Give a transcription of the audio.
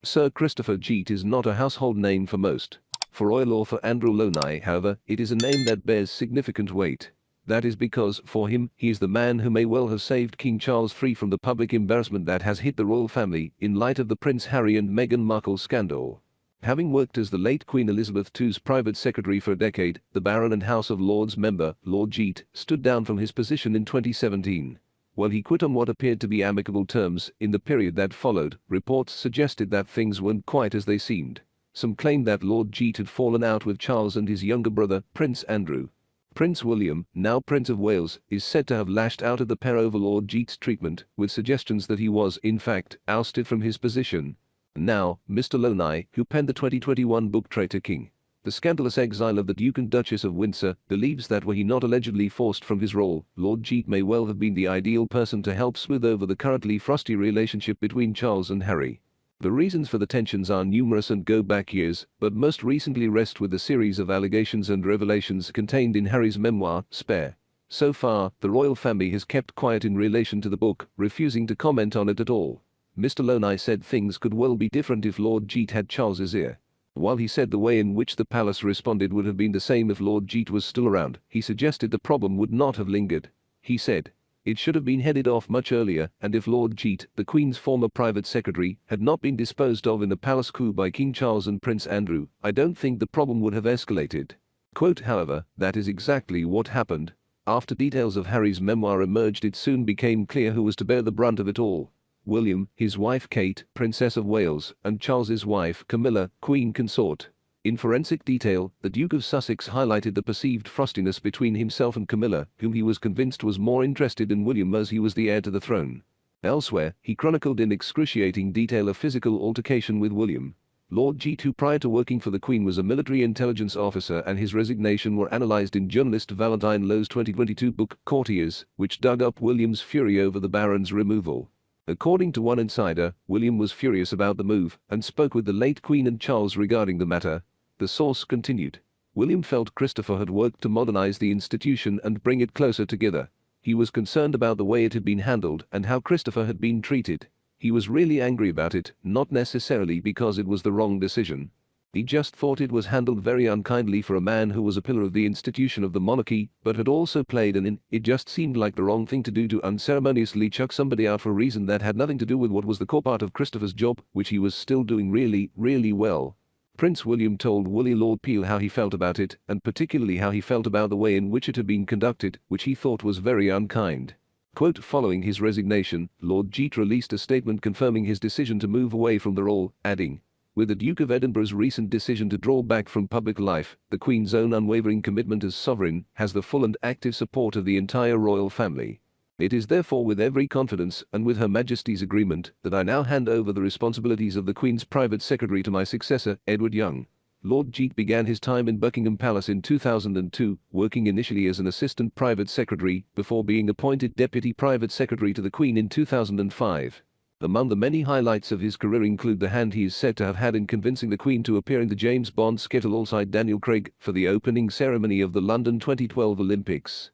Sir Christopher Jeet is not a household name for most. For royal author Andrew Loney, however, it is a name that bears significant weight. That is because, for him, he is the man who may well have saved King Charles free from the public embarrassment that has hit the royal family in light of the Prince Harry and Meghan Markle scandal. Having worked as the late Queen Elizabeth II's private secretary for a decade, the Baron and House of Lords member, Lord Jeet, stood down from his position in 2017. While he quit on what appeared to be amicable terms, in the period that followed, reports suggested that things weren't quite as they seemed. Some claimed that Lord Jeet had fallen out with Charles and his younger brother, Prince Andrew. Prince William, now Prince of Wales, is said to have lashed out at the pair over Lord Jeet's treatment, with suggestions that he was, in fact, ousted from his position. Now, Mr. Loney, who penned the 2021 book Traitor King, The Scandalous Exile of the Duke and Duchess of Windsor, believes that were he not allegedly forced from his role, Lord Jeet may well have been the ideal person to help smooth over the currently frosty relationship between Charles and Harry. The reasons for the tensions are numerous and go back years, but most recently rest with the series of allegations and revelations contained in Harry's memoir, Spare. So far, the royal family has kept quiet in relation to the book, refusing to comment on it at all. Mr. Loney said things could well be different if Lord Jeet had Charles's ear. While he said the way in which the palace responded would have been the same if Lord Jeet was still around, he suggested the problem would not have lingered. He said, "It should have been headed off much earlier, and if Lord Jeet, the Queen's former private secretary, had not been disposed of in a palace coup by King Charles and Prince Andrew, I don't think the problem would have escalated." Quote, however, that is exactly what happened. After details of Harry's memoir emerged, it soon became clear who was to bear the brunt of it all. William, his wife Kate, Princess of Wales, and Charles's wife Camilla, Queen Consort. In forensic detail, the Duke of Sussex highlighted the perceived frostiness between himself and Camilla, whom he was convinced was more interested in William as he was the heir to the throne. Elsewhere, he chronicled in excruciating detail a physical altercation with William. Lord Jeet, who prior to working for the Queen was a military intelligence officer, and his resignation were analysed in journalist Valentine Lowe's 2022 book, Courtiers, which dug up William's fury over the Baron's removal. According to one insider, William was furious about the move, and spoke with the late Queen and Charles regarding the matter. The source continued. William felt Christopher had worked to modernize the institution and bring it closer together. He was concerned about the way it had been handled and how Christopher had been treated. He was really angry about it, not necessarily because it was the wrong decision. He just thought it was handled very unkindly for a man who was a pillar of the institution of the monarchy, but had also played it just seemed like the wrong thing to do, to unceremoniously chuck somebody out for a reason that had nothing to do with what was the core part of Christopher's job, which he was still doing really well. Prince William told Willie Lord Peel how he felt about it, and particularly how he felt about the way in which it had been conducted, which he thought was very unkind. Quote, following his resignation, Lord Jeet released a statement confirming his decision to move away from the role, adding, "With the Duke of Edinburgh's recent decision to draw back from public life, the Queen's own unwavering commitment as sovereign has the full and active support of the entire royal family. It is therefore with every confidence and with Her Majesty's agreement that I now hand over the responsibilities of the Queen's private secretary to my successor, Edward Young." Lord Jeet began his time in Buckingham Palace in 2002, working initially as an assistant private secretary before being appointed deputy private secretary to the Queen in 2005. Among the many highlights of his career include the hand he is said to have had in convincing the Queen to appear in the James Bond sketch alongside Daniel Craig for the opening ceremony of the London 2012 Olympics.